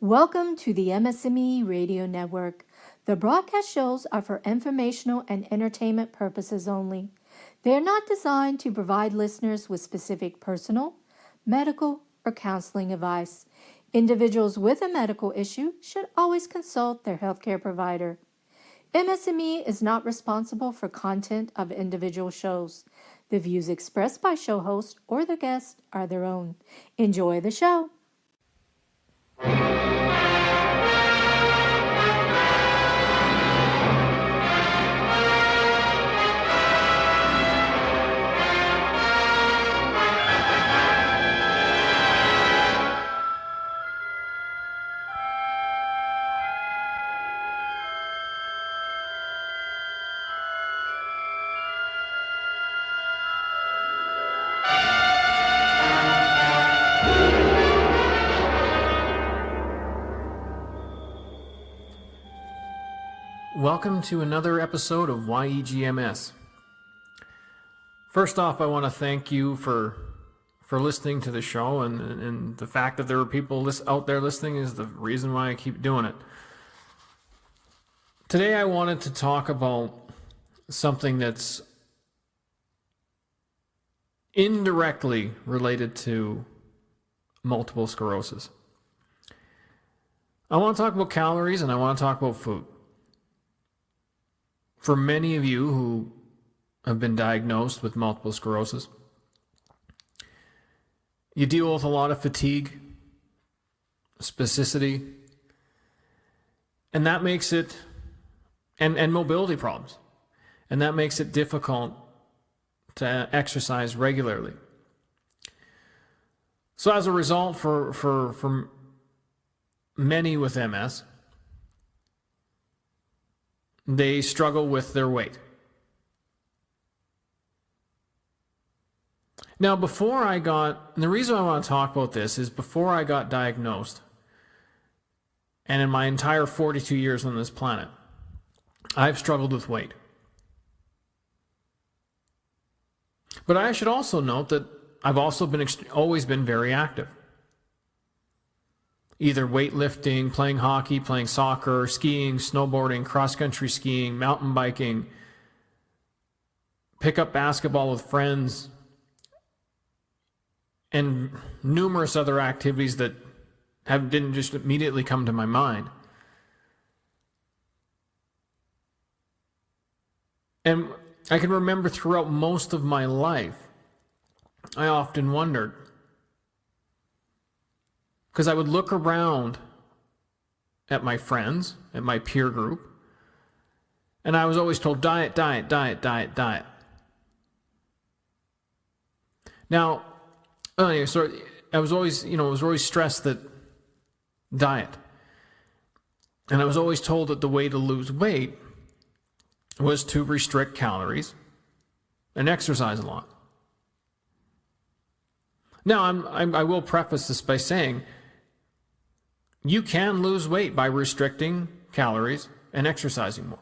Welcome to the MS&Me Radio Network. The broadcast shows are for informational and entertainment purposes only. They are not designed to provide listeners with specific personal, medical, or counseling advice. Individuals with a medical issue should always consult their healthcare provider. MS&Me is not responsible for content of individual shows. The views expressed by show hosts or the guests are their own. Enjoy the show. Welcome to another episode of YEG MS. First off, I want to thank you for listening to the show, and the fact that there are people out there listening is the reason why I keep doing it. Today I wanted to talk about something that's indirectly related to multiple sclerosis. I want to talk about calories and I want to talk about food. For many of you who have been diagnosed with multiple sclerosis, you deal with a lot of fatigue, spasticity, and that makes it, and mobility problems, and that makes it difficult to exercise regularly. So as a result, for many with MS, they struggle with their weight. Now, and the reason I want to talk about this is before I got diagnosed, and in my entire 42 years on this planet, I've struggled with weight. But I should also note that I've also always been very active. Either weightlifting, playing hockey, playing soccer, skiing, snowboarding, cross-country skiing, mountain biking, pick up basketball with friends, and numerous other activities that didn't just immediately come to my mind. And I can remember throughout most of my life, I often wondered, because I would look around at my friends, at my peer group, and I was always told, diet, diet, diet, diet, diet. Now, so I was always stressed that diet. And I was always told that the way to lose weight was to restrict calories and exercise a lot. Now, I will preface this by saying, you can lose weight by restricting calories and exercising more.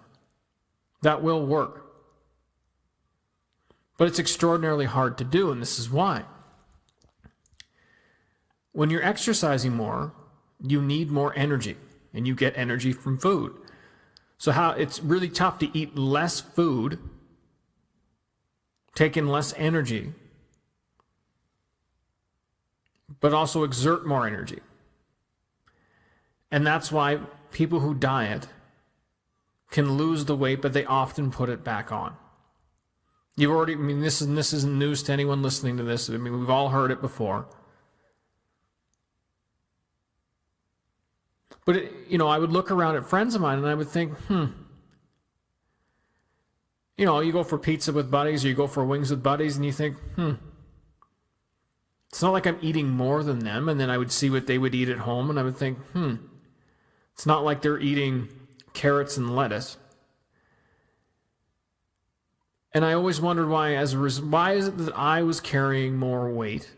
That will work. But it's extraordinarily hard to do, and this is why. When you're exercising more, you need more energy, and you get energy from food. So it's really tough to eat less food, take in less energy, but also exert more energy. And that's why people who diet can lose the weight, but they often put it back on. This isn't news to anyone listening to this. We've all heard it before. But, I would look around at friends of mine and I would think, you go for pizza with buddies or you go for wings with buddies and you think, it's not like I'm eating more than them. And then I would see what they would eat at home and I would think, it's not like they're eating carrots and lettuce. And I always wondered why is it that I was carrying more weight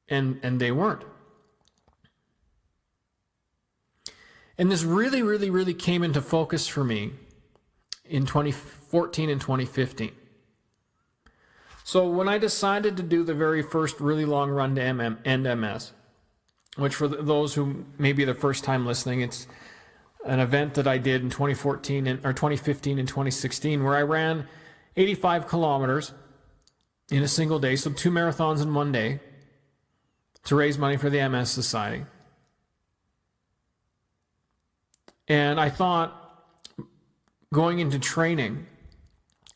and they weren't. And this really, really, really came into focus for me in 2014 and 2015. So when I decided to do the very first really long run to MS, which for those who may be the first time listening, it's an event that I did in 2015 and 2016, where I ran 85 kilometers in a single day, so 2 marathons in one day, to raise money for the MS Society. And I thought, going into training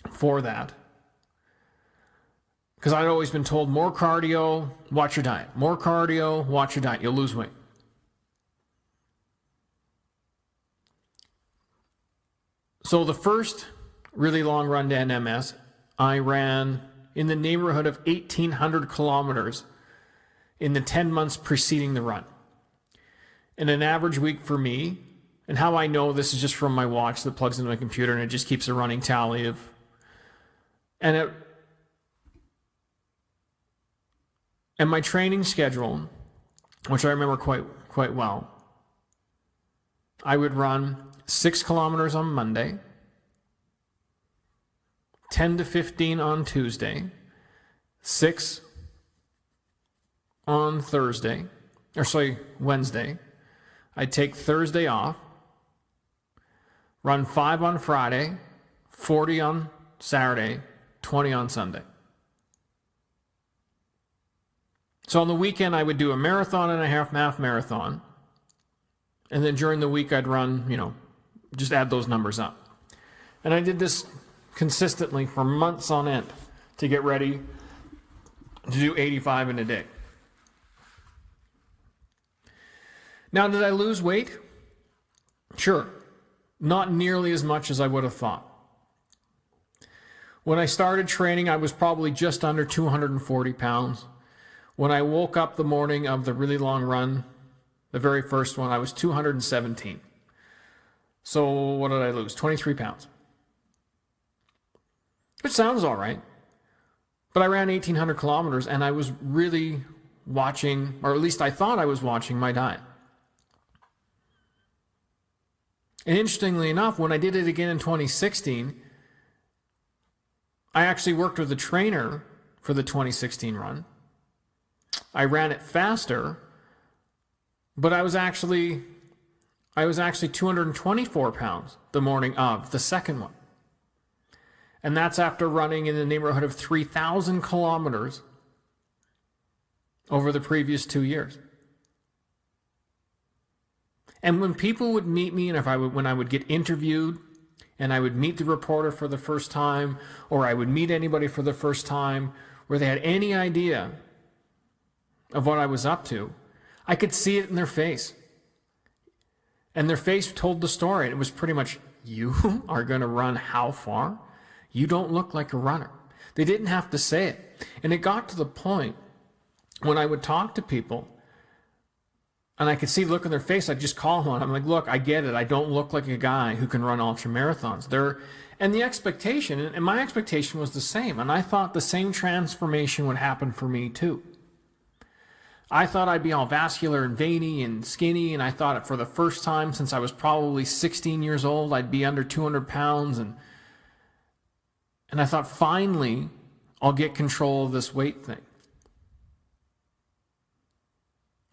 for that, because I'd always been told, more cardio, watch your diet. More cardio, watch your diet. You'll lose weight. So the first really long run to NMS, I ran in the neighborhood of 1,800 kilometers in the 10 months preceding the run. In an average week for me, and how I know this is just from my watch that plugs into my computer and it just keeps a running tally of, and my training schedule, which I remember quite well, I would run 6 kilometers on Monday, 10 to 15 on Tuesday, 6 on Wednesday. I'd take Thursday off, run 5 on Friday, 40 on Saturday, 20 on Sunday. So on the weekend, I would do a marathon and a half marathon. And then during the week, I'd run, just add those numbers up. And I did this consistently for months on end to get ready to do 85 in a day. Now, did I lose weight? Sure. Not nearly as much as I would have thought. When I started training, I was probably just under 240 pounds. When I woke up the morning of the really long run, the very first one, I was 217. So what did I lose? 23 pounds. Which sounds all right. But I ran 1,800 kilometers and I was really watching, or at least I thought I was watching, my diet. And interestingly enough, when I did it again in 2016, I actually worked with a trainer for the 2016 run. I ran it faster, but I was actually 224 pounds the morning of the second one. And that's after running in the neighborhood of 3,000 kilometers over the previous 2 years. And when people would meet me, and when I would get interviewed, and I would meet the reporter for the first time, or I would meet anybody for the first time, where they had any idea of what I was up to, I could see it in their face. And their face told the story. It was pretty much, you are going to run how far? You don't look like a runner. They didn't have to say it. And it got to the point when I would talk to people, and I could see the look on their face, I'd just call them on. I'm like, look, I get it. I don't look like a guy who can run ultra marathons. And the expectation, and my expectation was the same. And I thought the same transformation would happen for me too. I thought I'd be all vascular and veiny and skinny, and I thought for the first time since I was probably 16 years old, I'd be under 200 pounds. And I thought, finally, I'll get control of this weight thing.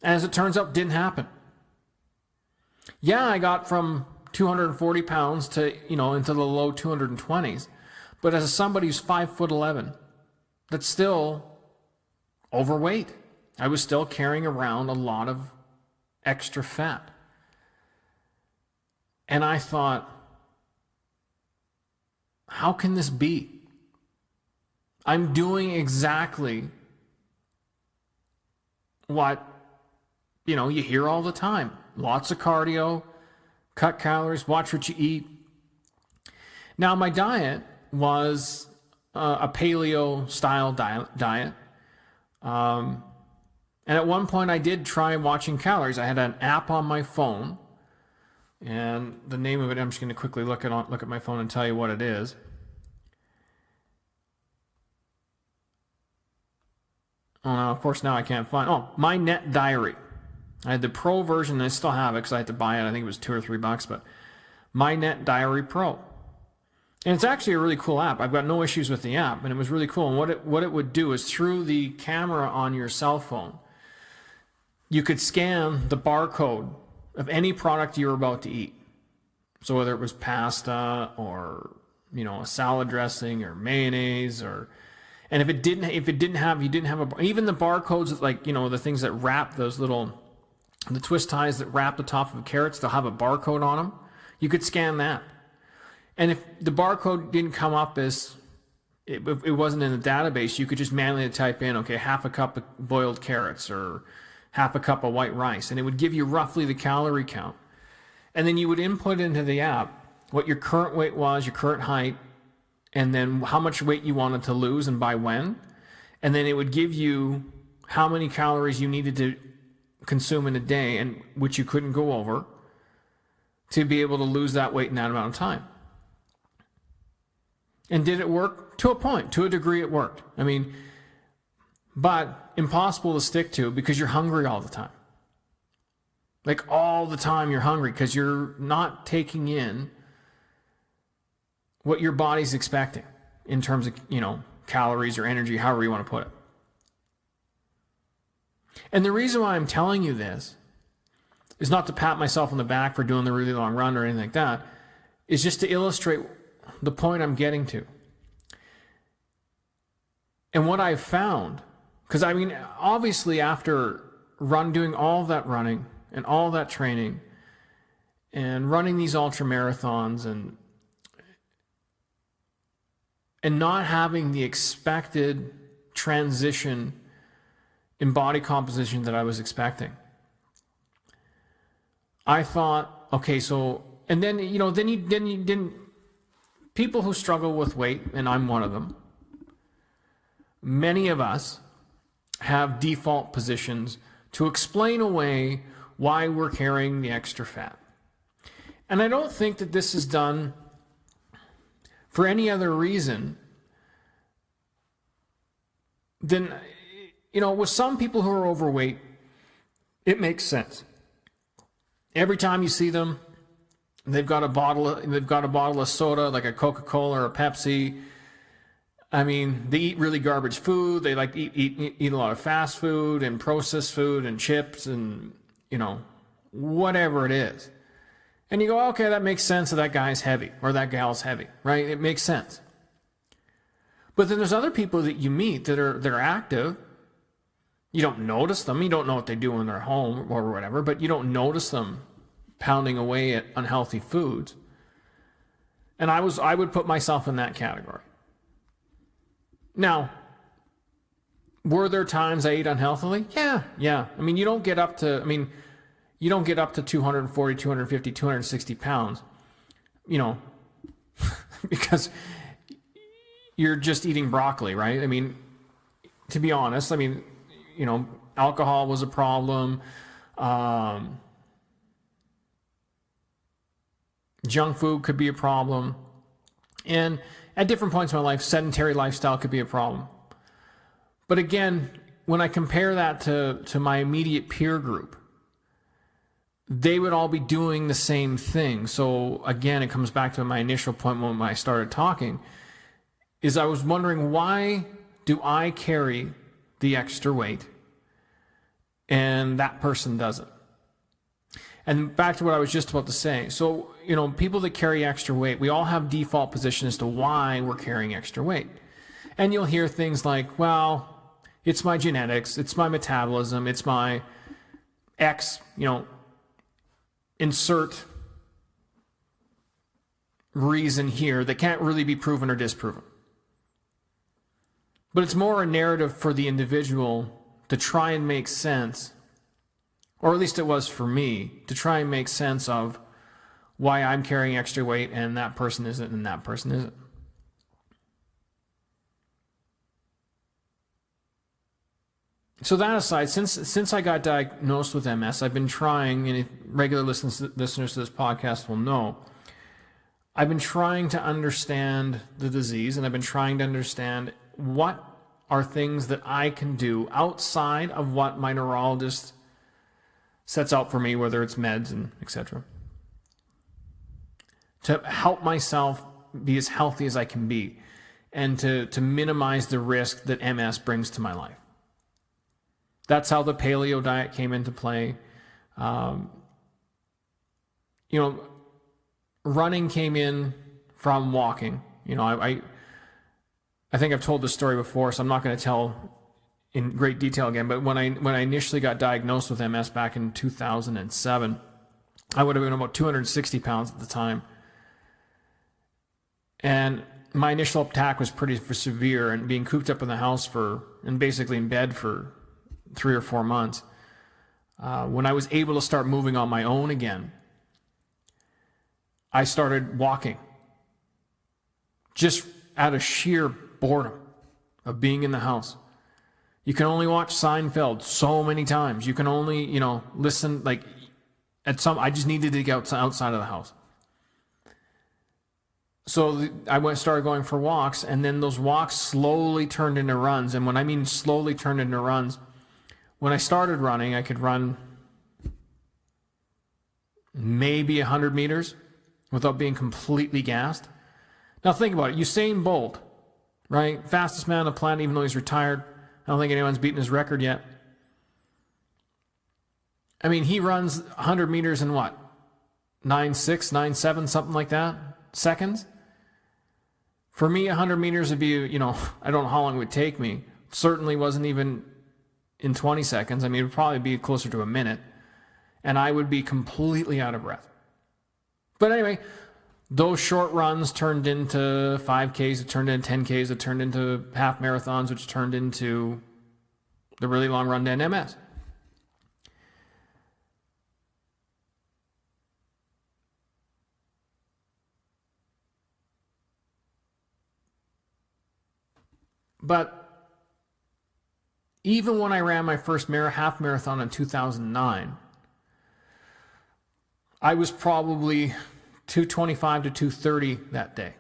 As it turns out, didn't happen. Yeah, I got from 240 pounds to, into the low 220s. But as somebody who's 5'11", that's still overweight. I was still carrying around a lot of extra fat. And I thought, how can this be? I'm doing exactly what, you hear all the time. Lots of cardio, cut calories, watch what you eat. Now, my diet was a paleo-style diet. And at one point, I did try watching calories. I had an app on my phone, and the name of it, I'm just going to quickly look at my phone and tell you what it is. Oh, no, of course, now I can't find. Oh, My Net Diary. I had the Pro version, and I still have it because I had to buy it. I think it was $2 or $3, but My Net Diary Pro. And it's actually a really cool app. I've got no issues with the app, and it was really cool. And what it would do is through the camera on your cell phone, you could scan the barcode of any product you were about to eat. So whether it was pasta or, a salad dressing or mayonnaise, and if you didn't have even the barcodes, like, the things that wrap the twist ties that wrap the top of carrots, they'll have a barcode on them. You could scan that. And if the barcode didn't come up as, it wasn't in the database, you could just manually type in, okay, half a cup of boiled carrots or half a cup of white rice, and it would give you roughly the calorie count. And then you would input into the app what your current weight was, your current height, and then how much weight you wanted to lose and by when. And then it would give you how many calories you needed to consume in a day, and which you couldn't go over, to be able to lose that weight in that amount of time. And did it work? To a point, to a degree it worked. But impossible to stick to because you're hungry all the time. Like all the time you're hungry because you're not taking in what your body's expecting in terms of, calories or energy, however you want to put it. And the reason why I'm telling you this is not to pat myself on the back for doing the really long run or anything like that. It's just to illustrate the point I'm getting to. And what I've found, because obviously after doing all that running and all that training and running these ultra marathons and not having the expected transition in body composition that I was expecting, I thought, okay, so, and then, then you didn't, people who struggle with weight, and I'm one of them, many of us have default positions to explain away why we're carrying the extra fat. And I don't think that this is done for any other reason than, with some people who are overweight, it makes sense. Every time you see them, they've got a bottle of soda, like a Coca-Cola or a Pepsi. They eat really garbage food. They like eat a lot of fast food and processed food and chips and, whatever it is. And you go, okay, that makes sense that guy's heavy or that gal's heavy, right? It makes sense. But then there's other people that you meet that are active. You don't notice them. You don't know what they do when they're home or whatever, but you don't notice them pounding away at unhealthy foods. And I would put myself in that category. Now, were there times I ate unhealthily? Yeah. You don't get up to 240, 250, 260 pounds, because you're just eating broccoli, right? To be honest, alcohol was a problem. Junk food could be a problem. And at different points in my life, sedentary lifestyle could be a problem. But again, when I compare that to my immediate peer group, they would all be doing the same thing. So again, it comes back to my initial point when I started talking, is I was wondering, why do I carry the extra weight and that person doesn't? And back to what I was just about to say. So, people that carry extra weight, we all have default position as to why we're carrying extra weight. And you'll hear things like, well, it's my genetics, it's my metabolism, it's my X, insert reason here that can't really be proven or disproven. But it's more a narrative for the individual to try and make sense, or at least it was for me, to try and make sense of why I'm carrying extra weight and that person isn't and that person isn't. So that aside, since I got diagnosed with MS, I've been trying, and if regular listeners to this podcast will know, I've been trying to understand the disease, and I've been trying to understand what are things that I can do outside of what my neurologist sets out for me, whether it's meds and etc., to help myself be as healthy as I can be, and to minimize the risk that MS brings to my life. That's how the paleo diet came into play. Running came in from walking. I think I've told this story before, so I'm not going to tell in great detail again. But when I initially got diagnosed with MS back in 2007, I would have been about 260 pounds at the time. And my initial attack was pretty severe, and being cooped up in the house and basically in bed for 3 or 4 months. When I was able to start moving on my own again, I started walking. Just out of sheer boredom of being in the house. You can only watch Seinfeld so many times. You can only, listen, I just needed to get outside of the house. So I started going for walks, and then those walks slowly turned into runs. And when I mean slowly turned into runs, when I started running, I could run maybe 100 meters without being completely gassed. Now think about it. Usain Bolt, right? Fastest man on the planet, even though he's retired. I don't think anyone's beaten his record yet. I mean, he runs 100 meters in what? 9.6, 9.7, something like that, seconds. For me, 100 meters would be, I don't know how long it would take me. Certainly wasn't even in 20 seconds. I mean, it would probably be closer to a minute. And I would be completely out of breath. But anyway, those short runs turned into 5Ks, it turned into 10Ks, it turned into half marathons, which turned into the really long run to MS. But even when I ran my first half marathon in 2009, I was probably 225 to 230 that day.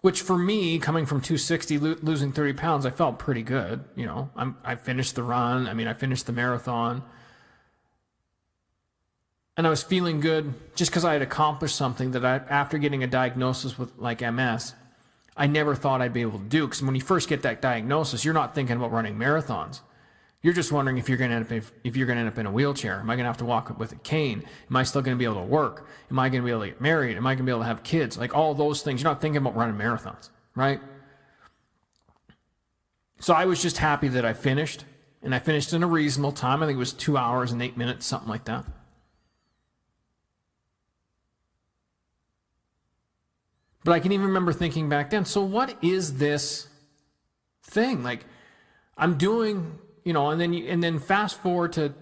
Which for me, coming from 260, losing 30 pounds, I felt pretty good. I finished the run. I finished the marathon. And I was feeling good just because I had accomplished something that after getting a diagnosis with MS, I never thought I'd be able to do. Because when you first get that diagnosis, you're not thinking about running marathons. You're just wondering if you're going to end up in a wheelchair. Am I going to have to walk with a cane? Am I still going to be able to work? Am I going to be able to get married? Am I going to be able to have kids? All those things. You're not thinking about running marathons, right? So I was just happy that I finished, and I finished in a reasonable time. I think it was 2 hours and 8 minutes, something like that. But I can even remember thinking back then, so what is this thing? I'm doing, and then fast forward to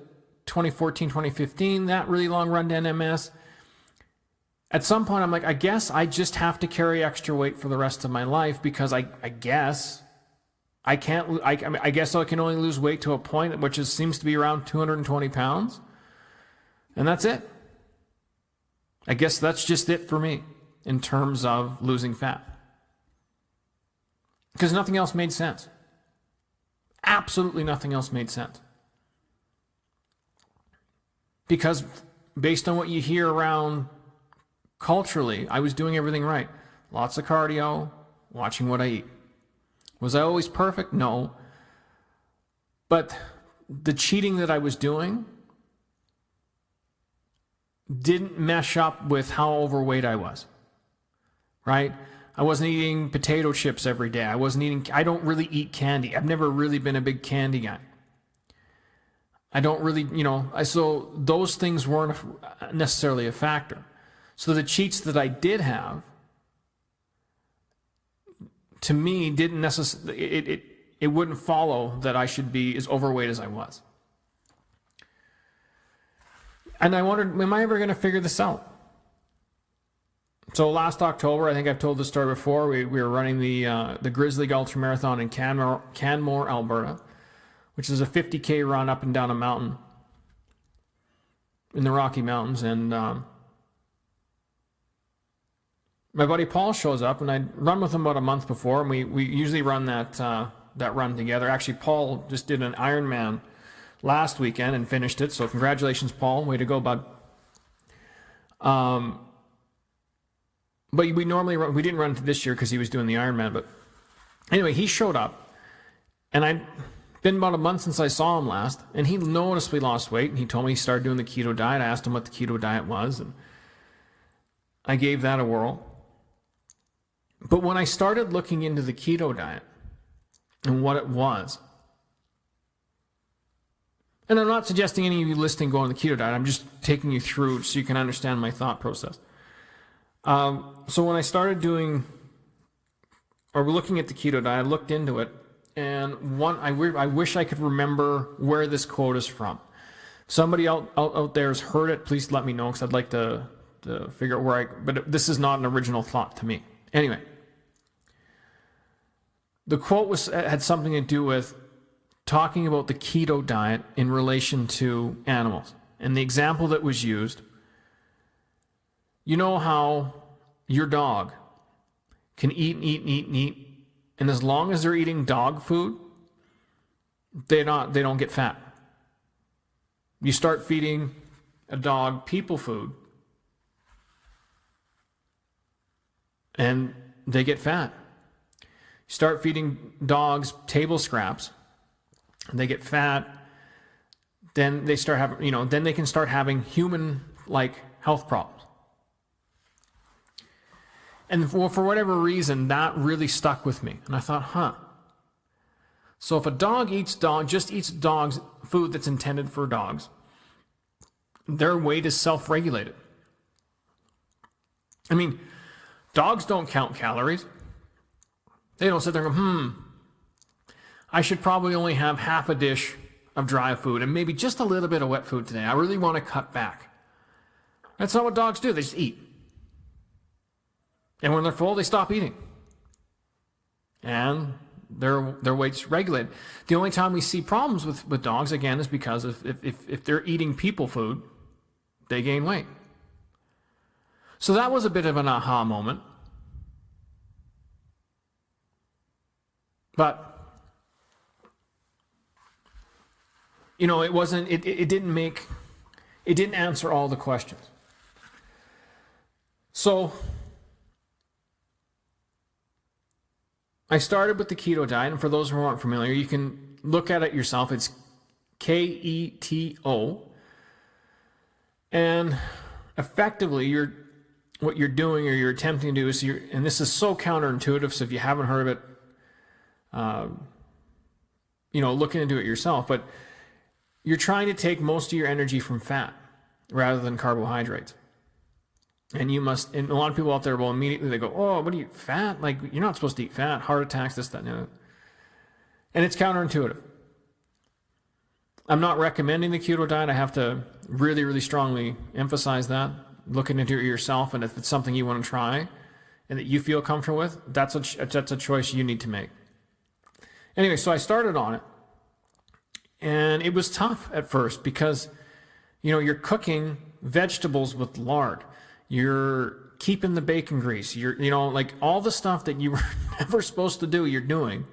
2014, 2015, that really long run to MS. At some point, I'm like, I guess I just have to carry extra weight for the rest of my life because I guess I can't, I guess I can only lose weight to a point which seems to be around 220 pounds. And that's it. I guess that's just it for me in terms of losing fat. Because nothing else made sense. Absolutely nothing else made sense. Because based on what you hear around culturally, I was doing everything right. Lots of cardio, watching what I eat. Was I always perfect? No. But the cheating that I was doing didn't mesh up with how overweight I was. Right? I wasn't eating potato chips every day. I don't really eat candy. I've never really been a big candy guy. I don't really, so those things weren't necessarily a factor. So the cheats that I did have, to me, didn't necessarily, it wouldn't follow that I should be as overweight as I was. And I wondered, am I ever going to figure this out? So last October, I think I've told this story before, we were running the Grizzly Ultra Marathon in Canmore, Alberta, which is a 50K run up and down a mountain in the Rocky Mountains. And my buddy Paul shows up, and I'd run with him about a month before, and we usually run that run together. Actually, Paul just did an Ironman last weekend and finished it, so congratulations, Paul. Way to go, bud. But we didn't run into this year because he was doing the Ironman. But anyway, he showed up, and I'd been about a month since I saw him last, and he noticeably lost weight, and he told me he started doing the keto diet. I asked him what the keto diet was, and I gave that a whirl. But when I started looking into the keto diet and what it was, and I'm not suggesting any of you listening go on the keto diet, I'm just taking you through so you can understand my thought process. So when I started looking at the keto diet, I looked into it, and I wish I could remember where this quote is from. Somebody out there has heard it, please let me know, because I'd like to figure out but this is not an original thought to me. Anyway, the quote had something to do with talking about the keto diet in relation to animals. And the example that was used, you know how your dog can eat and eat and eat and eat, and as long as they're eating dog food, they don't get fat. You start feeding a dog people food, and they get fat. You start feeding dogs table scraps, and they get fat. Then they start having, then they can start having human-like health problems. And for whatever reason, that really stuck with me. And I thought, So if a dog just eats dogs food that's intended for dogs, their weight is self-regulated. I mean, dogs don't count calories. They don't sit there and go, I should probably only have half a dish of dry food and maybe just a little bit of wet food today. I really want to cut back. That's not what dogs do. They just eat. And when they're full, they stop eating. And their weight's regulated. The only time we see problems with dogs, again, is because if they're eating people food, they gain weight. So that was a bit of an aha moment. But, it didn't answer all the questions. So I started with the keto diet, and for those who aren't familiar, you can look at it yourself. It's keto. And effectively, what you're doing or you're attempting to do is, and this is so counterintuitive, so if you haven't heard of it, looking into it yourself, but you're trying to take most of your energy from fat rather than carbohydrates. And and a lot of people out there will immediately, they go, oh, what do you, fat? Like, you're not supposed to eat fat, heart attacks, this, that, and the other. And it's counterintuitive. I'm not recommending the keto diet. I have to really, really strongly emphasize that. Looking into it yourself, and if it's something you want to try and that you feel comfortable with, that's a choice you need to make. Anyway, so I started on it, and it was tough at first because, you're cooking vegetables with lard. You're keeping the bacon grease. You're, like all the stuff that you were never supposed to do, you're doing.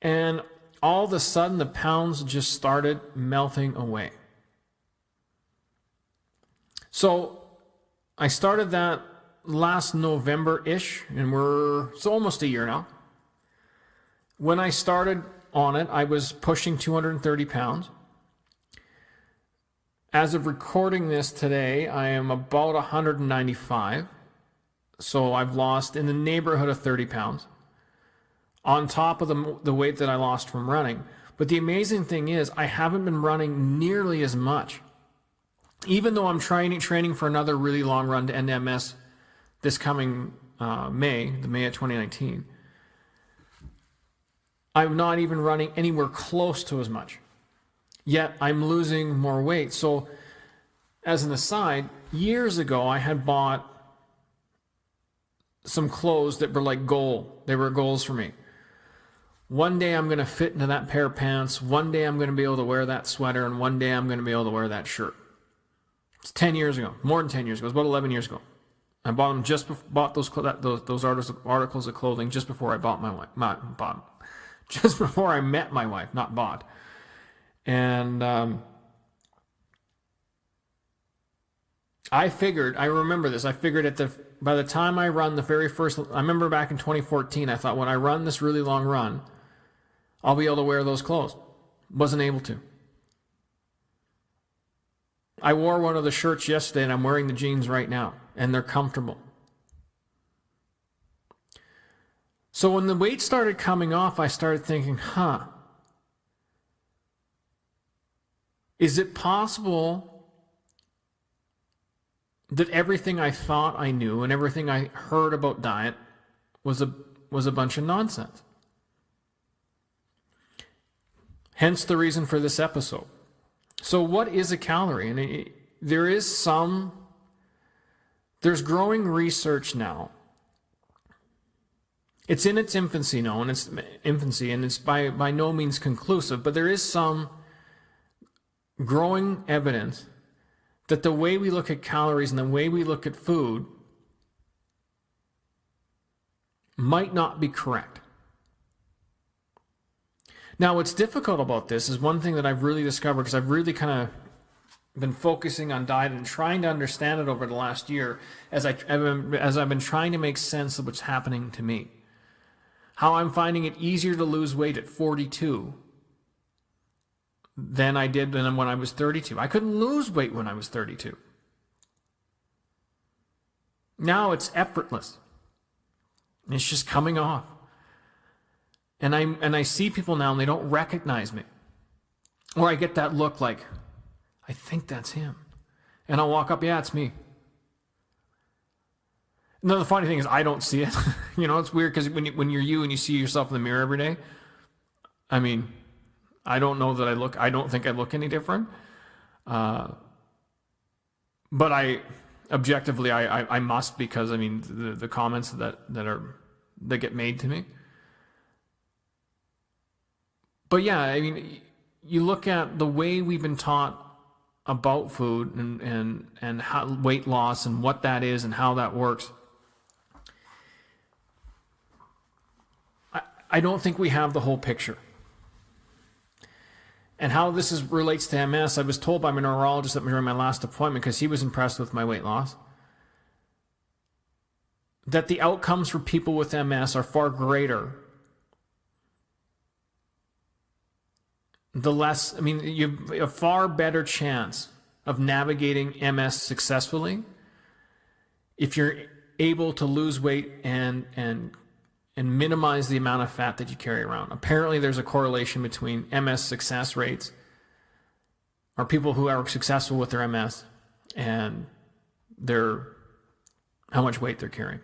And all of a sudden, the pounds just started melting away. So I started that last November-ish, and it's almost a year now. When I started on it, I was pushing 230 pounds. As of recording this today, I am about 195. So I've lost in the neighborhood of 30 pounds on top of the weight that I lost from running. But the amazing thing is I haven't been running nearly as much. Even though I'm training for another really long run to end MS this coming May of 2019, I'm not even running anywhere close to as much. Yet I'm losing more weight. So as an aside, years ago I had bought some clothes that were like they were goals for me. One day I'm going to fit into that pair of pants. One day I'm going to be able to wear that sweater. And one day I'm going to be able to wear that shirt. It's 10 years ago, more than 10 years ago. It was about 11 years ago. I bought them bought those articles of clothing just before I bought my wife. Just before I met my wife, not bought. And I remember this, I figured by the time I run the very first, I remember back in 2014, I thought when I run this really long run, I'll be able to wear those clothes. Wasn't able to. I wore one of the shirts yesterday and I'm wearing the jeans right now, and they're comfortable. So when the weight started coming off, I started thinking, is it possible that everything I thought I knew and everything I heard about diet was a bunch of nonsense? Hence the reason for this episode. So what is a calorie? And there's growing research now. It's in its infancy now, and it's by no means conclusive, but there is some growing evidence that the way we look at calories and the way we look at food might not be correct. Now, what's difficult about this is one thing that I've really discovered, because I've really kind of been focusing on diet and trying to understand it over the last year as I've been trying to make sense of what's happening to me. How I'm finding it easier to lose weight at 42 than I did when I was 32. I couldn't lose weight when I was 32. Now it's effortless. It's just coming off. And I see people now and they don't recognize me. Or I get that look like, I think that's him. And I'll walk up, yeah, it's me. No, the funny thing is I don't see it. It's weird because when you're you and you see yourself in the mirror every day, I mean, I don't know that I don't think I look any different. But objectively, I must, because I mean, the comments that get made to me. But yeah, I mean, you look at the way we've been taught about food and how weight loss and what that is and how that works. I don't think we have the whole picture. And how this relates to MS, I was told by my neurologist during my last appointment, because he was impressed with my weight loss, that the outcomes for people with MS are far greater. You have a far better chance of navigating MS successfully if you're able to lose weight and minimize the amount of fat that you carry around. Apparently, there's a correlation between MS success rates, or people who are successful with their MS, and how much weight they're carrying.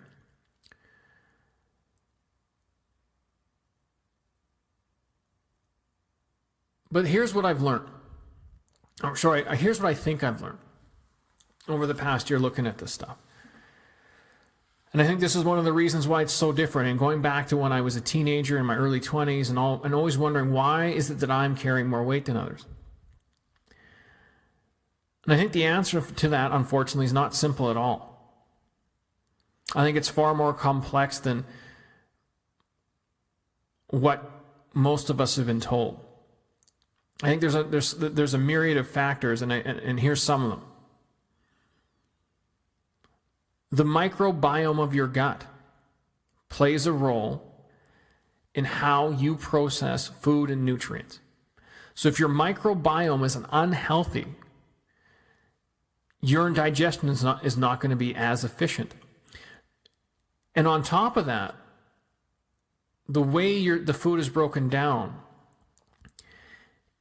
But here's what I've learned. Here's what I think I've learned over the past year looking at this stuff. And I think this is one of the reasons why it's so different. And going back to when I was a teenager in my early 20s and always wondering, why is it that I'm carrying more weight than others? And I think the answer to that, unfortunately, is not simple at all. I think it's far more complex than what most of us have been told. I think there's a myriad of factors, and here's some of them. The microbiome of your gut plays a role in how you process food and nutrients. So if your microbiome is unhealthy, your digestion is not going to be as efficient. And on top of that, the way the food is broken down,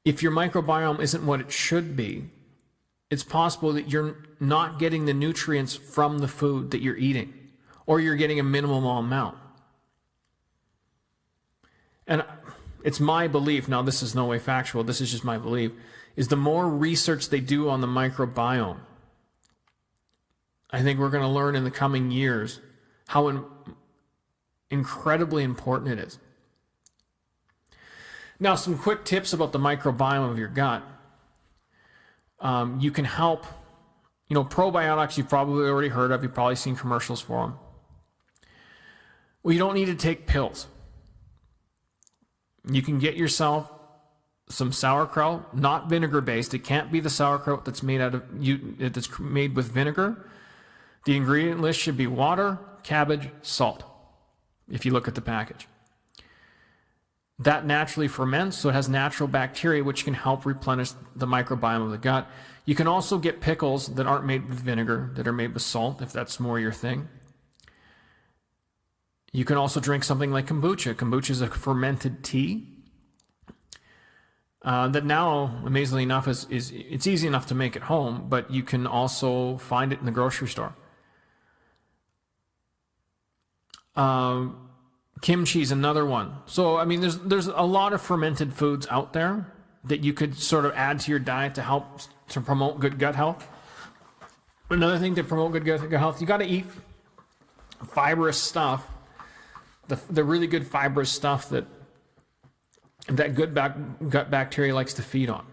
if your microbiome isn't what it should be, it's possible that you're not getting the nutrients from the food that you're eating, or you're getting a minimal amount. And it's my belief, now this is no way factual, this is just my belief, is the more research they do on the microbiome, I think we're going to learn in the coming years how incredibly important it is. Now, some quick tips about the microbiome of your gut. You can help, probiotics you've probably already heard of. You've probably seen commercials for them. Well, you don't need to take pills. You can get yourself some sauerkraut, not vinegar based. It can't be the sauerkraut that's made that's made with vinegar. The ingredient list should be water, cabbage, salt, if you look at the package. That naturally ferments, so it has natural bacteria which can help replenish the microbiome of the gut. You can also get pickles that aren't made with vinegar, that are made with salt, if that's more your thing. You can also drink something like kombucha. Kombucha is a fermented tea that now, amazingly enough, is it's easy enough to make at home, but you can also find it in the grocery store. Kimchi is another one. So, I mean, there's a lot of fermented foods out there that you could sort of add to your diet to help to promote good gut health. Another thing to promote good gut health, you got to eat fibrous stuff, the really good fibrous stuff that good gut bacteria likes to feed on.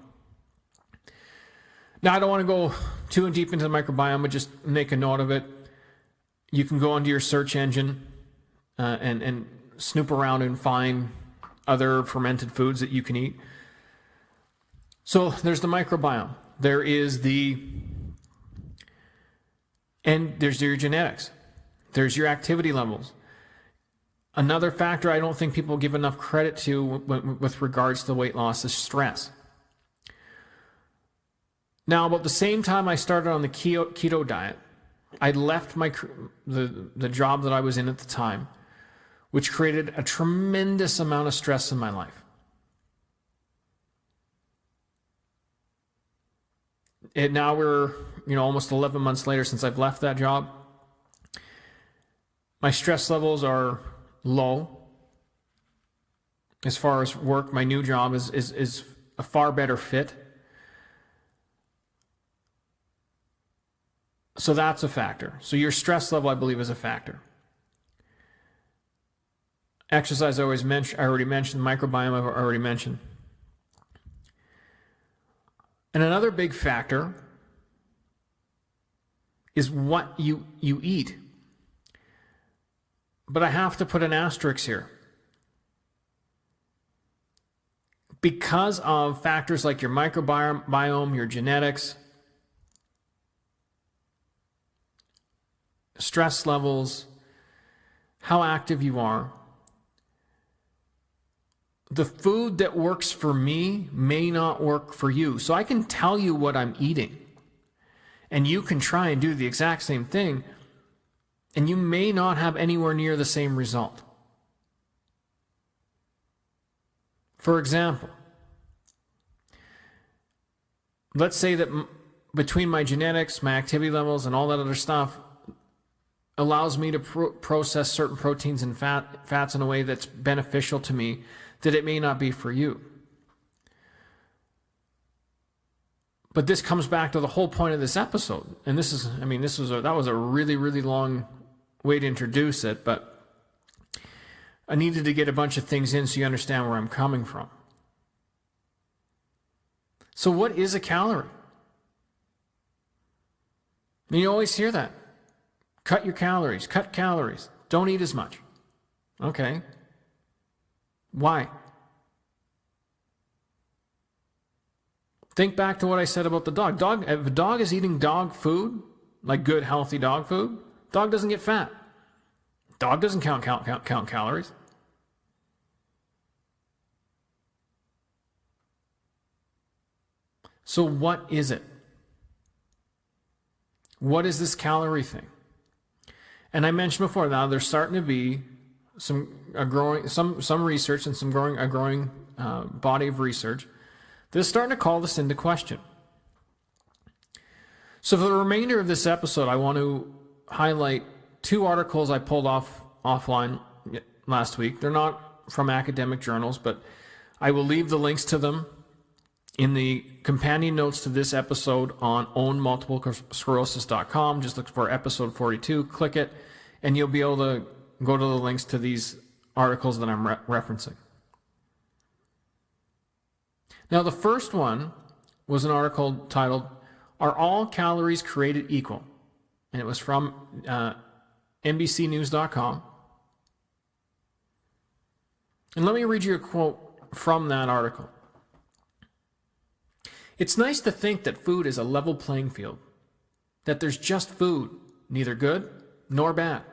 Now, I don't want to go too deep into the microbiome, but just make a note of it. You can go onto your search engine and snoop around and find other fermented foods that you can eat. So there's the microbiome. There's your genetics. There's your activity levels. Another factor I don't think people give enough credit to with regards to weight loss is stress. Now, about the same time I started on the keto diet, I left the job that I was in at the time, which created a tremendous amount of stress in my life. And now we're, almost 11 months later since I've left that job. My stress levels are low. As far as work, my new job is a far better fit. So that's a factor. So your stress level, I believe, is a factor. Exercise, I already mentioned. Microbiome, I've already mentioned. And another big factor is what you eat. But I have to put an asterisk here. Because of factors like your microbiome, your genetics, stress levels, how active you are, the food that works for me may not work for you. So I can tell you what I'm eating, and you can try and do the exact same thing, and you may not have anywhere near the same result. For example, let's say that between my genetics, my activity levels, and all that other stuff allows me to process certain proteins and fats in a way that's beneficial to me, that it may not be for you. But this comes back to the whole point of this episode. And that was a really, really long way to introduce it, but I needed to get a bunch of things in so you understand where I'm coming from. So what is a calorie? And you always hear that. Cut your calories, cut calories. Don't eat as much. Okay. Why? Think back to what I said about the dog. If a dog is eating dog food, like good, healthy dog food, dog doesn't get fat. Dog doesn't count calories. So what is it? What is this calorie thing? And I mentioned before, now there's starting to be some research and a growing body of research that is starting to call this into question. So for the remainder of this episode, I want to highlight two articles I pulled offline last week. They're not from academic journals, but I will leave the links to them in the companion notes to this episode on ownmultiplesclerosis.com. Just look for episode 42, click it, and you'll be able to go to the links to these articles that I'm referencing. Now, the first one was an article titled, "Are All Calories Created Equal?" And it was from NBCnews.com. And let me read you a quote from that article. It's nice to think that food is a level playing field, that there's just food, neither good nor bad.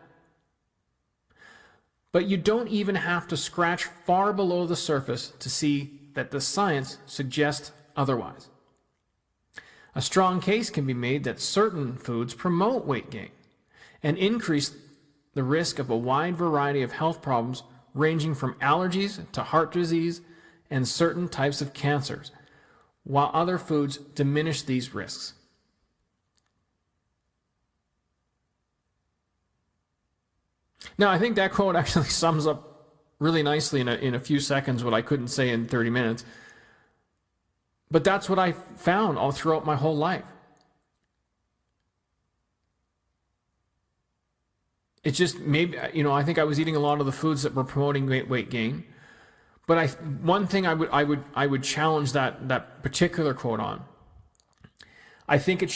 But you don't even have to scratch far below the surface to see that the science suggests otherwise. A strong case can be made that certain foods promote weight gain and increase the risk of a wide variety of health problems ranging from allergies to heart disease and certain types of cancers, while other foods diminish these risks. Now, I think that quote actually sums up really nicely in a few seconds what I couldn't say in 30 minutes. But that's what I found all throughout my whole life. It's just maybe, I think I was eating a lot of the foods that were promoting weight gain. But one thing I would challenge that particular quote on. I think it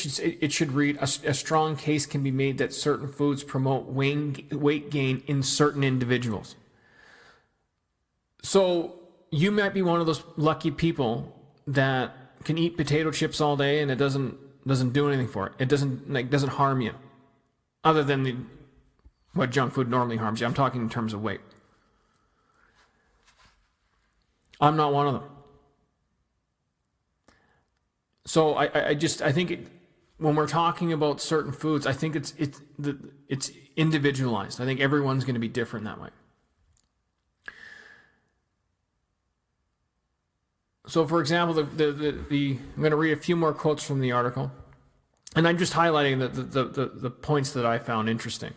should read, a strong case can be made that certain foods promote weight gain in certain individuals. So you might be one of those lucky people that can eat potato chips all day and it doesn't do anything for it. It doesn't harm you, other than what junk food normally harms you. I'm talking in terms of weight. I'm not one of them. So I think when we're talking about certain foods, I think it's individualized. I think everyone's going to be different that way. So, for example, I'm going to read a few more quotes from the article, and I'm just highlighting the points that I found interesting.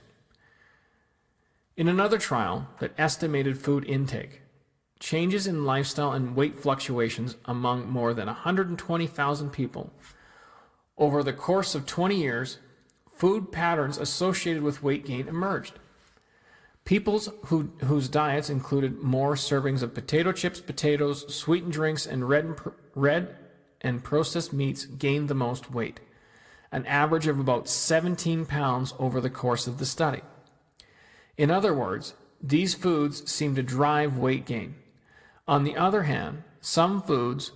In another trial that estimated food intake, changes in lifestyle and weight fluctuations among more than 120,000 people. Over the course of 20 years, food patterns associated with weight gain emerged. People whose diets included more servings of potato chips, potatoes, sweetened drinks, and red and processed meats gained the most weight, an average of about 17 pounds over the course of the study. In other words, these foods seem to drive weight gain. On the other hand, some foods,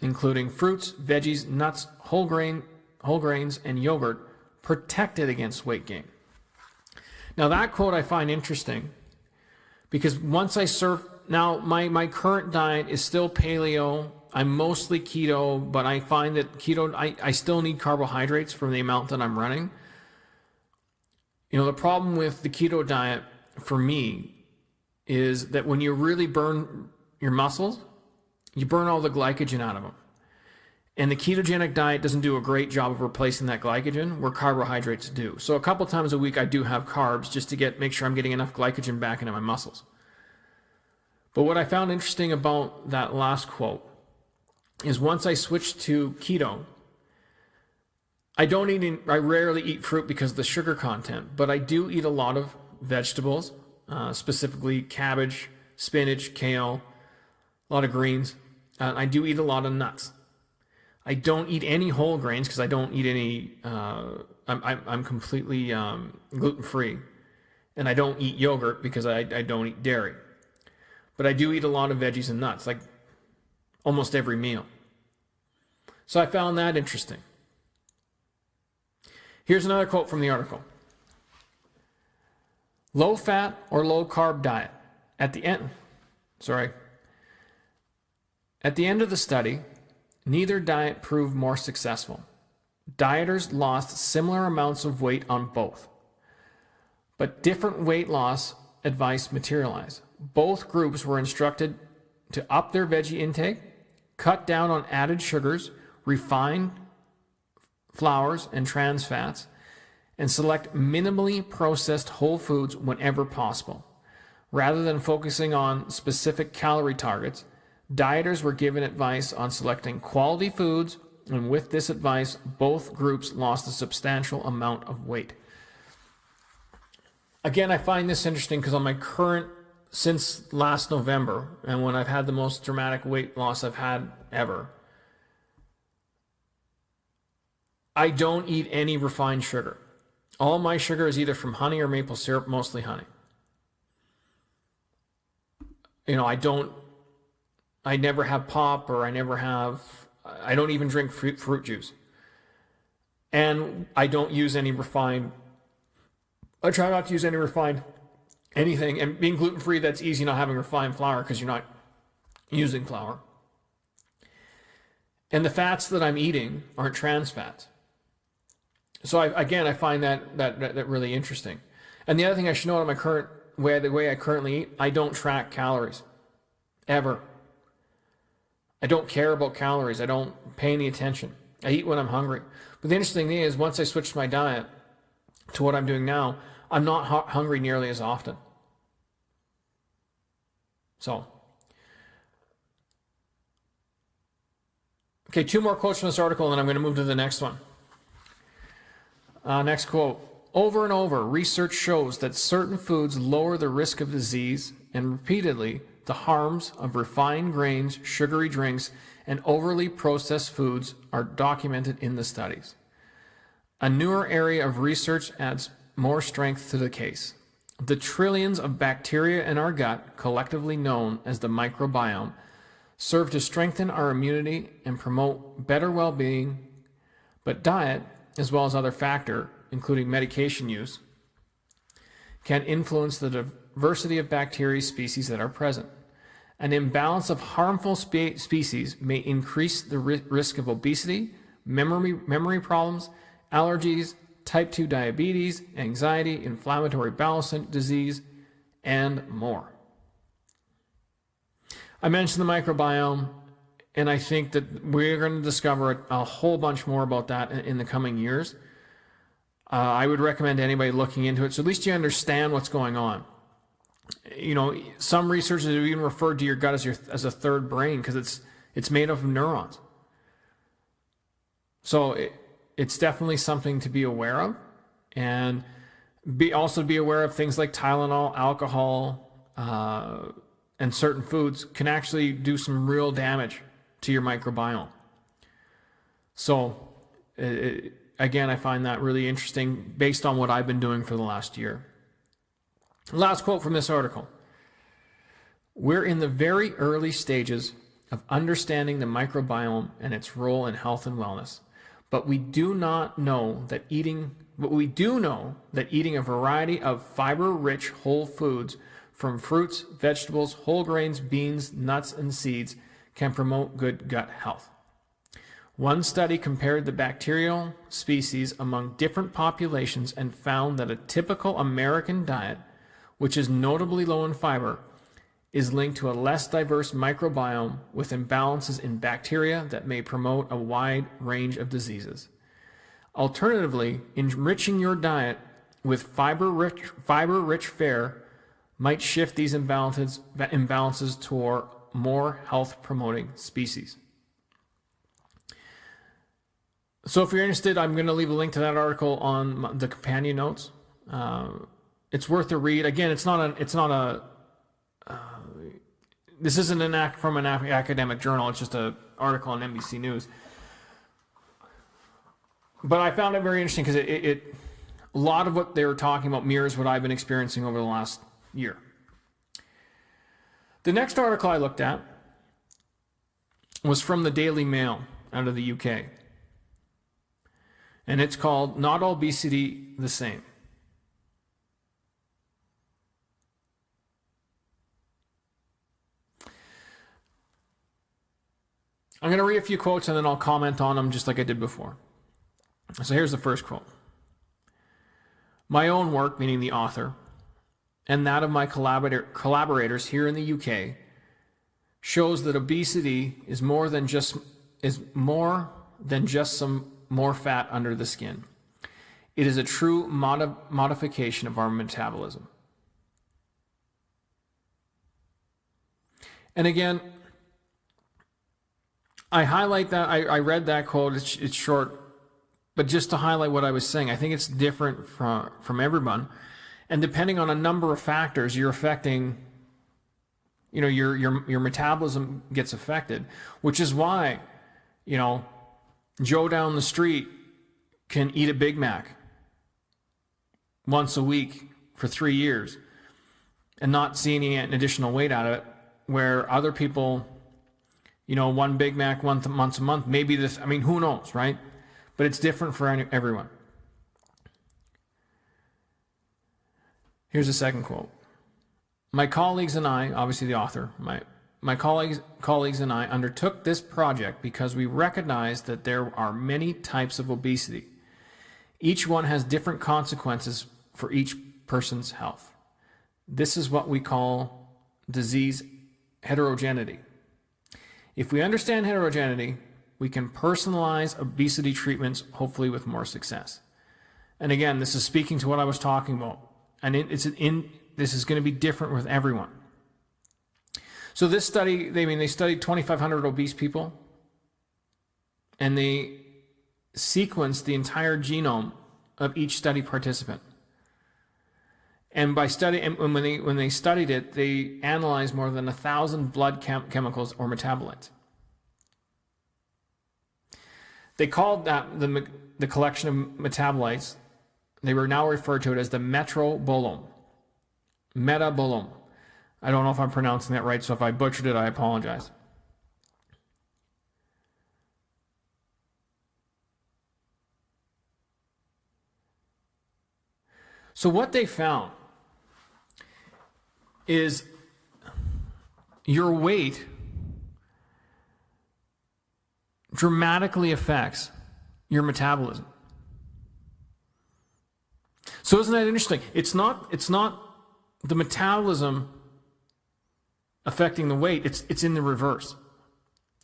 including fruits, veggies, nuts, whole grains, and yogurt, protected against weight gain. Now that quote I find interesting because now my current diet is still paleo. I'm mostly keto, but I find that keto, I still need carbohydrates from the amount that I'm running. The problem with the keto diet for me is that when you really burn your muscles, you burn all the glycogen out of them. And the ketogenic diet doesn't do a great job of replacing that glycogen where carbohydrates do. So a couple times a week I do have carbs just to make sure I'm getting enough glycogen back into my muscles. But what I found interesting about that last quote is once I switched to keto, I rarely eat fruit because of the sugar content, but I do eat a lot of vegetables, specifically cabbage, spinach, kale, a lot of greens. I do eat a lot of nuts. I don't eat any whole grains because I don't eat any. I'm completely gluten-free, and I don't eat yogurt because I don't eat dairy. But I do eat a lot of veggies and nuts, like almost every meal. So I found that interesting. Here's another quote from the article. Low-fat or low-carb diet. At the end of the study, neither diet proved more successful. Dieters lost similar amounts of weight on both, but different weight loss advice materialized. Both groups were instructed to up their veggie intake, cut down on added sugars, refined flours and trans fats, and select minimally processed whole foods whenever possible. Rather than focusing on specific calorie targets, dieters were given advice on selecting quality foods, and with this advice, both groups lost a substantial amount of weight. Again, I find this interesting because since last November, and when I've had the most dramatic weight loss I've had ever, I don't eat any refined sugar. All my sugar is either from honey or maple syrup, mostly honey. I never have pop, or I never have I don't even drink fruit juice. And I don't use any refined, I try not to use any refined anything. And being gluten-free, that's easy not having refined flour because you're not using flour. And the fats that I'm eating aren't trans fats. So I find that really interesting. And the other thing I should note on my the way I currently eat, I don't track calories. Ever. I don't care about calories. I don't pay any attention. I eat when I'm hungry. But the interesting thing is, once I switched my diet to what I'm doing now, I'm not hungry nearly as often. So, okay, 2 more quotes from this article, and then I'm going to move to the next one. Next quote. Over and over, research shows that certain foods lower the risk of disease, and repeatedly, the harms of refined grains, sugary drinks, and overly processed foods are documented in the studies. A newer area of research adds more strength to the case. The trillions of bacteria in our gut, collectively known as the microbiome, serve to strengthen our immunity and promote better well-being, but diet, as well as other factors, including medication use, can influence the diversity of bacteria species that are present. An imbalance of harmful species may increase the risk of obesity, memory problems, allergies, type 2 diabetes, anxiety, inflammatory bowel disease, and more. I mentioned the microbiome, and I think that we're going to discover a whole bunch more about that in the coming years. I would recommend anybody looking into it, so at least you understand what's going on. You know, some researchers have even referred to your gut as a third brain because it's made up of neurons. So it's definitely something to be aware of, and also be aware of things like Tylenol, alcohol, and certain foods can actually do some real damage to your microbiome. So again, I find that really interesting based on what I've been doing for the last year. Last quote from this article. We're in the very early stages of understanding the microbiome and its role in health and wellness, but we do know that eating a variety of fiber-rich whole foods from fruits, vegetables, whole grains, beans, nuts, and seeds can promote good gut health. One study compared the bacterial species among different populations and found that a typical American diet, which is notably low in fiber, is linked to a less diverse microbiome with imbalances in bacteria that may promote a wide range of diseases. Alternatively, enriching your diet with fiber-rich fare might shift these imbalances toward more health-promoting species. So if you're interested, I'm going to leave a link to that article on the companion notes. It's worth a read. Again, this isn't an act from an academic journal. It's just an article on NBC News. But I found it very interesting because a lot of what they were talking about mirrors what I've been experiencing over the last year. The next article I looked at was from the Daily Mail out of the UK. And it's called Not All Obesity the Same. I'm going to read a few quotes and then I'll comment on them just like I did before. So here's the first quote. My own work, meaning the author, and that of my collaborators here in the UK, shows that obesity is more than just some more fat under the skin. It is a true modification of our metabolism. And again, I highlight that. I read that quote. It's short, but just to highlight what I was saying, I think it's different from everyone, and depending on a number of factors, you're affecting. You know, your metabolism gets affected, which is why, you know, Joe down the street can eat a Big Mac once a week for 3 years and not see any additional weight out of it, where other people, one Big Mac once a month. Maybe this, who knows, right? But it's different for everyone. Here's a second quote. My colleagues and I, obviously the author, my colleagues and I undertook this project because we recognized that there are many types of obesity. Each one has different consequences for each person's health. This is what we call disease heterogeneity. If we understand heterogeneity, we can personalize obesity treatments, hopefully with more success. And again, this is speaking to what I was talking about. And this is going to be different with everyone. So this study, they studied 2,500 obese people, and they sequenced the entire genome of each study participant. And when they studied it, they analyzed more than 1,000 blood chemicals or metabolites. They called that the collection of metabolites. They were now referred to it as the metabolome. I don't know if I'm pronouncing that right, so if I butchered it, I apologize. So what they found is your weight dramatically affects your metabolism. So isn't that interesting? It's not the metabolism affecting the weight, it's in the reverse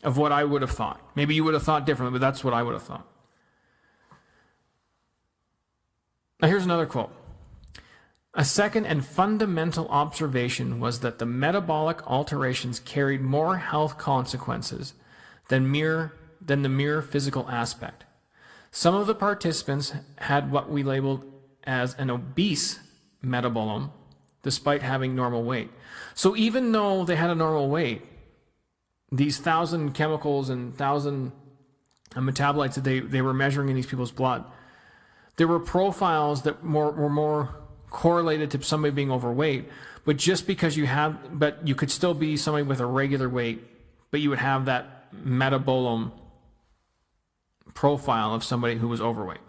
of what I would have thought. Maybe you would have thought differently, but that's what I would have thought. Now here's another quote. A second and fundamental observation was that the metabolic alterations carried more health consequences than the mere physical aspect. Some of the participants had what we labeled as an obese metabolome, despite having normal weight. So even though they had a normal weight, these 1,000 chemicals and 1,000 metabolites that they were measuring in these people's blood, there were profiles that were more correlated to somebody being overweight. But just because but you could still be somebody with a regular weight, but you would have that metabolome profile of somebody who was overweight.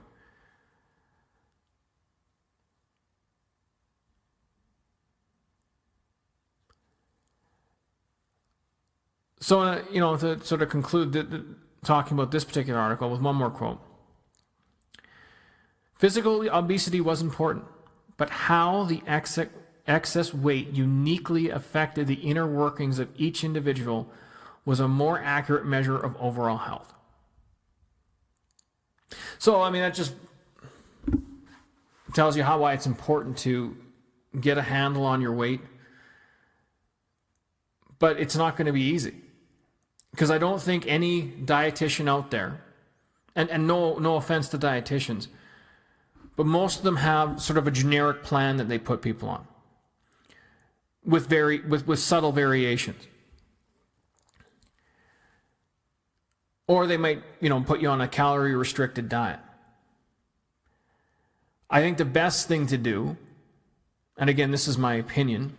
So, to sort of conclude talking about this particular article with one more quote. Physical obesity was important, but how the excess weight uniquely affected the inner workings of each individual was a more accurate measure of overall health. So, that just tells you why it's important to get a handle on your weight. But it's not going to be easy. Because I don't think any dietitian out there, and no offense to dietitians, but most of them have sort of a generic plan that they put people on with subtle variations. Or they might, put you on a calorie restricted diet. I think the best thing to do, and again, this is my opinion,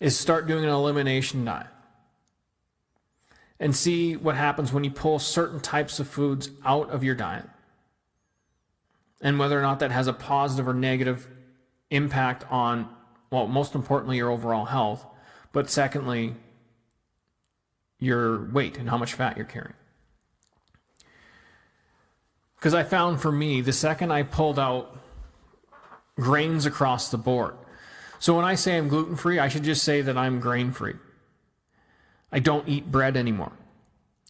is start doing an elimination diet. And see what happens when you pull certain types of foods out of your diet. And whether or not that has a positive or negative impact on, well, most importantly, your overall health, but secondly, your weight and how much fat you're carrying. Because I found for me, the second I pulled out grains across the board. So when I say I'm gluten-free, I should just say that I'm grain-free. I don't eat bread anymore.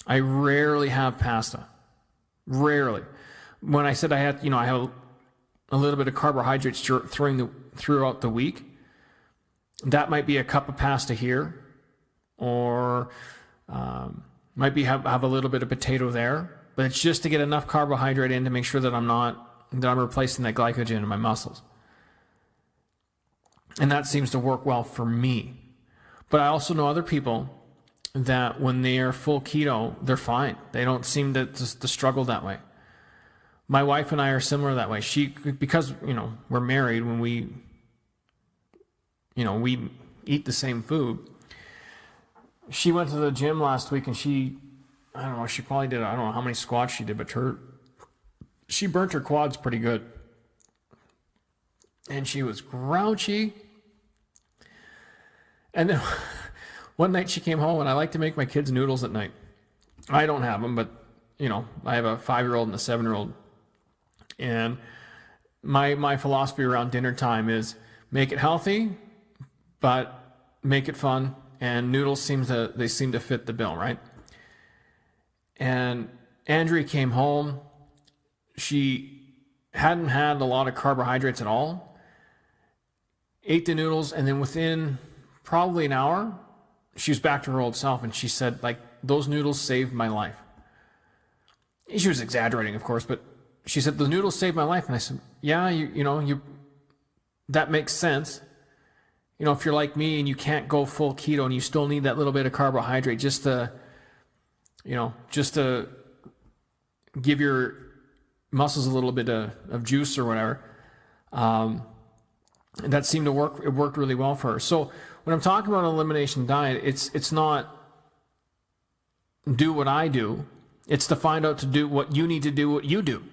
I rarely have pasta. Rarely. When I said I have a little bit of carbohydrates throughout the week, that might be a cup of pasta here, or might be have a little bit of potato there. But it's just to get enough carbohydrate in to make sure that I'm replacing that glycogen in my muscles. And that seems to work well for me. But I also know other people that when they are full keto, they're fine. They don't seem to struggle that way. My wife and I are similar that way. Because we're married, when we eat the same food, she went to the gym last week and I don't know, she probably did, I don't know how many squats she did, but she burnt her quads pretty good. And she was grouchy. And then one night she came home, and I like to make my kids noodles at night. I don't have them, but, I have a 5-year-old and a 7-year-old. And my philosophy around dinner time is make it healthy, but make it fun. And noodles seem to fit the bill, right? And Andrea came home. She hadn't had a lot of carbohydrates at all. Ate the noodles, and then within probably an hour, she was back to her old self, and she said, those noodles saved my life. She was exaggerating, of course, but she said, the noodles saved my life. And I said, yeah, that makes sense. If you're like me and you can't go full keto and you still need that little bit of carbohydrate just to give your muscles a little bit of juice or whatever. That seemed to work. It worked really well for her. So when I'm talking about an elimination diet, it's not do what I do. It's to find out to do what you need to do, what you do.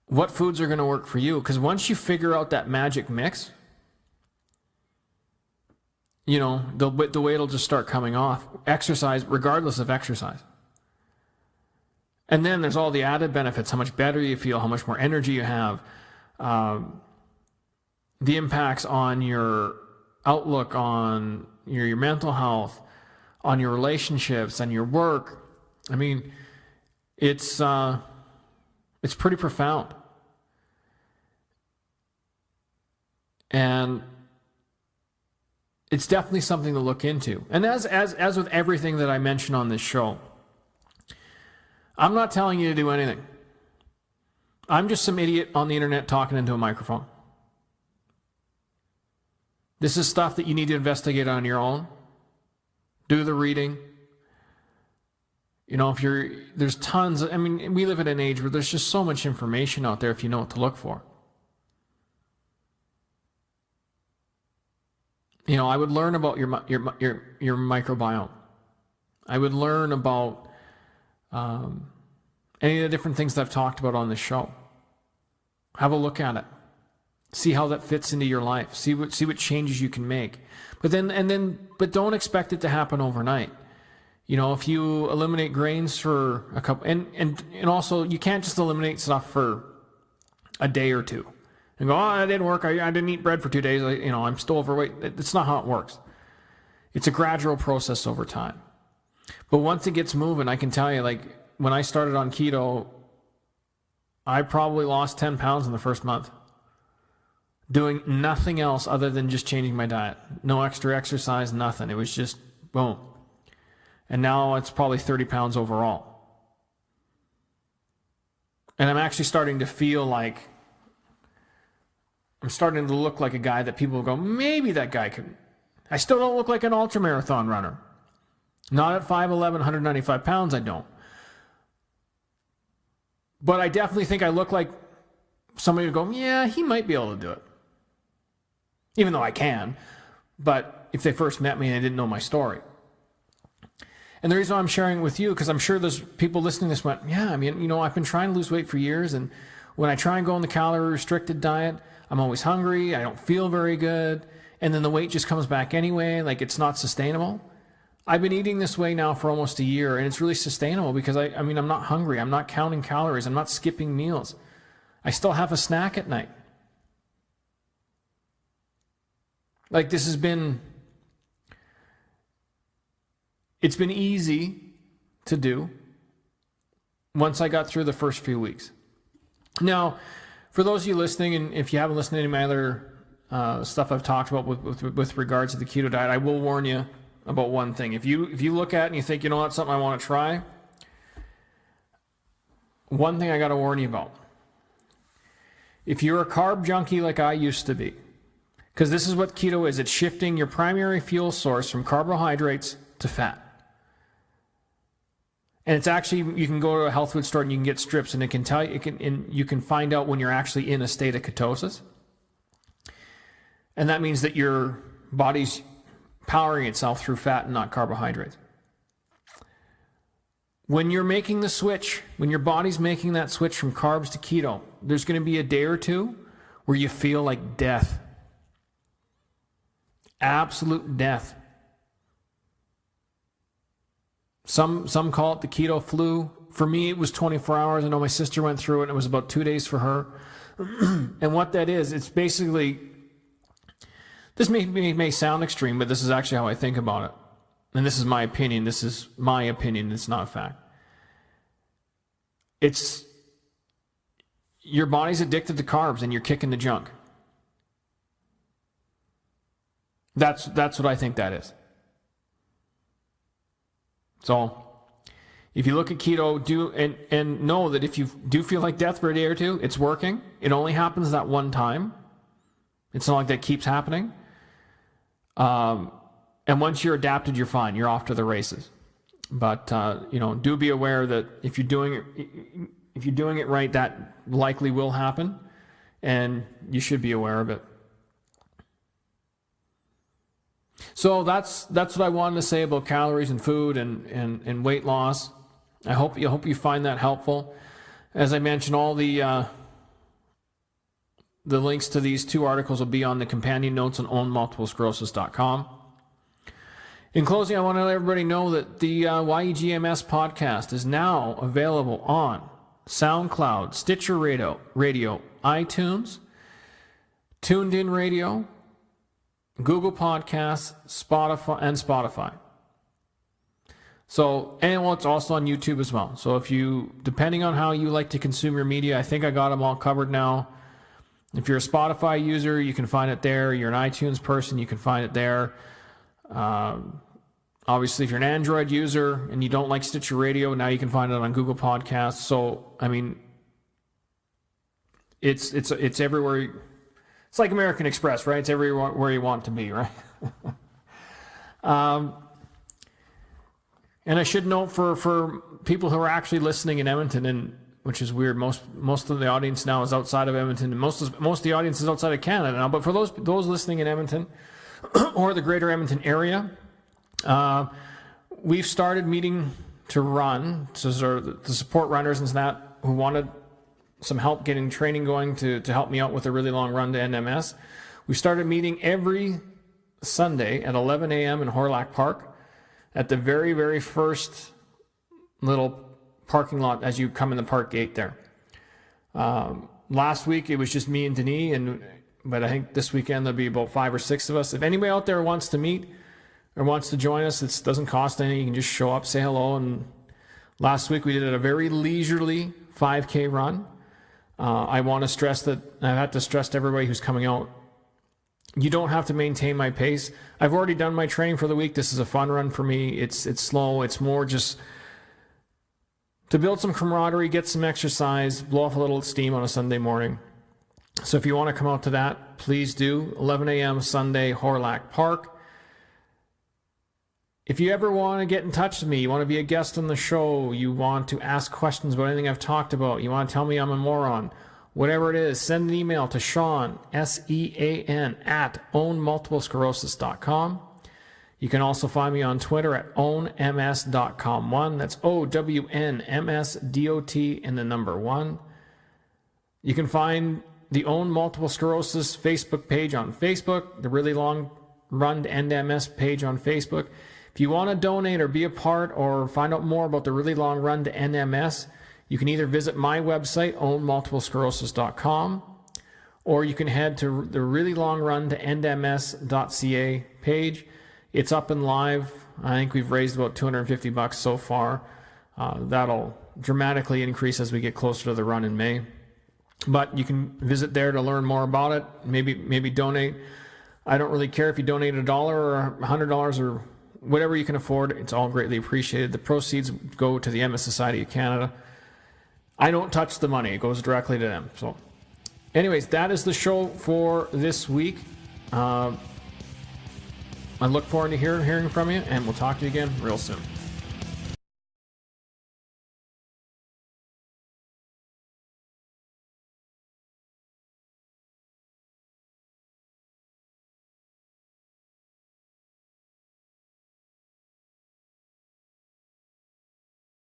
What foods are going to work for you? Because once you figure out that magic mix, the weight will just start coming off. Exercise, regardless of exercise. And then there's all the added benefits, how much better you feel, how much more energy you have, the impacts on your outlook, on your mental health, on your relationships, on your work. I mean, it's pretty profound. And it's definitely something to look into. And as with everything that I mention on this show, I'm not telling you to do anything. I'm just some idiot on the internet talking into a microphone. This is stuff that you need to investigate on your own. Do the reading. There's tons. We live in an age where there's just so much information out there if you know what to look for. I would learn about your microbiome. I would learn about any of the different things that I've talked about on this show. Have a look at it. See how that fits into your life. See what changes you can make. But don't expect it to happen overnight. If you eliminate grains for a couple, and also you can't just eliminate stuff for a day or two and go, that didn't work. I didn't eat bread for 2 days. I'm still overweight. It's not how it works. It's a gradual process over time. But once it gets moving, I can tell you, when I started on keto, I probably lost 10 pounds in the first month. Doing nothing else other than just changing my diet. No extra exercise, nothing. It was just boom. And now it's probably 30 pounds overall. And I'm actually starting to feel like I'm starting to look like a guy that people go, maybe that guy could. I still don't look like an ultramarathon runner. Not at 5'11", 195 pounds, I don't. But I definitely think I look like somebody to go, yeah, he might be able to do it. Even though I can. But if they first met me and they didn't know my story. And the reason why I'm sharing it with you, because I'm sure there's people listening to this went, yeah, I've been trying to lose weight for years, and when I try and go on the calorie-restricted diet, I'm always hungry, I don't feel very good, and then the weight just comes back anyway, it's not sustainable. I've been eating this way now for almost a year, and it's really sustainable because I'm not hungry, I'm not counting calories, I'm not skipping meals. I still have a snack at night. This has been... It's been easy to do once I got through the first few weeks. Now, for those of you listening, and if you haven't listened to any of my other stuff I've talked about with regards to the keto diet, I will warn you about one thing. If you look at it and you think, that's something I want to try, one thing I got to warn you about. If you're a carb junkie like I used to be, because this is what keto is, it's shifting your primary fuel source from carbohydrates to fat. And it's actually, you can go to a health food store and you can get strips, and you can find out when you're actually in a state of ketosis. And that means that your body's powering itself through fat and not carbohydrates. When you're making the switch, when your body's making that switch from carbs to keto, there's going to be a day or two where you feel like death. Absolute death. Some call it the keto flu. For me, it was 24 hours. I know my sister went through it, and it was about 2 days for her. And what that is, it's basically, this may sound extreme, but this is actually how I think about it. And this is my opinion. This is my opinion. It's not a fact. It's your body's addicted to carbs and you're kicking the junk. That's what I think that is. So if you look at keto, and know that if you do feel like death for a day or two, it's working. It only happens that one time. It's not like that keeps happening. And once you're adapted, you're fine. You're off to the races. But do be aware that if you're doing it right, that likely will happen, and you should be aware of it. So that's what I wanted to say about calories and food and weight loss. I hope you find that helpful. As I mentioned, all the links to these 2 articles will be on the companion notes on ownmultiplesclerosis.com. In closing, I want to let everybody know that the YEG MS podcast is now available on SoundCloud, Stitcher Radio, iTunes, Tuned In Radio, Google Podcasts, Spotify. So, and it's also on YouTube as well. So if you, depending on how you like to consume your media, I think I got them all covered now. If you're a Spotify user, you can find it there. You're an iTunes person, you can find it there. Obviously, if you're an Android user and you don't like Stitcher Radio, now you can find it on Google Podcasts. So, I mean, it's everywhere. It's like American Express, right? It's everywhere where you want to be, right? And I should note for people who are actually listening in Edmonton, and which is weird, most of the audience now is outside of Edmonton, and most of the audience is outside of Canada now. But for those listening in Edmonton or the greater Edmonton area, we've started meeting to run, to support runners and that who wanted some help getting training going to help me out with a really long run to NMS. We started meeting every Sunday at 11 a.m. in Horlack Park at the very, very first little parking lot as you come in the park gate there. Last week it was just me and Denis, but I think this weekend there'll be about 5 or 6 of us. If anybody out there wants to meet or wants to join us, it doesn't cost anything. You can just show up, say hello. And last week we did a very leisurely 5K run. I want to stress that, I've had to stress to everybody who's coming out, you don't have to maintain my pace. I've already done my training for the week. This is a fun run for me. It's slow. It's more just to build some camaraderie, get some exercise, blow off a little steam on a Sunday morning. So if you want to come out to that, please do. 11 a.m. Sunday, Horlack Park. If you ever want to get in touch with me, you want to be a guest on the show, you want to ask questions about anything I've talked about, you want to tell me I'm a moron, whatever it is, send an email to Sean, S-E-A-N, at ownmultiplesclerosis.com. You can also find me on Twitter at ownms.com1. That's OWNMSDOT and the number 1. You can find the Own Multiple Sclerosis Facebook page on Facebook, the Really Long Run to End MS page on Facebook. If you want to donate or be a part or find out more about the Really Long Run to End MS, you can either visit my website, ownmultiplesclerosis.com, or you can head to the Really Long Run to endms.ca page. It's up and live. I think we've raised about $250 so far. That'll dramatically increase as we get closer to the run in May. But you can visit there to learn more about it. Maybe donate. I don't really care if you donate $1 or $100 or whatever you can afford. It's all greatly appreciated. The proceeds go to the MS Society of Canada. I don't touch the money. It goes directly to them. So anyways, that is the show for this week. I look forward to hearing from you, and we'll talk to you again real soon.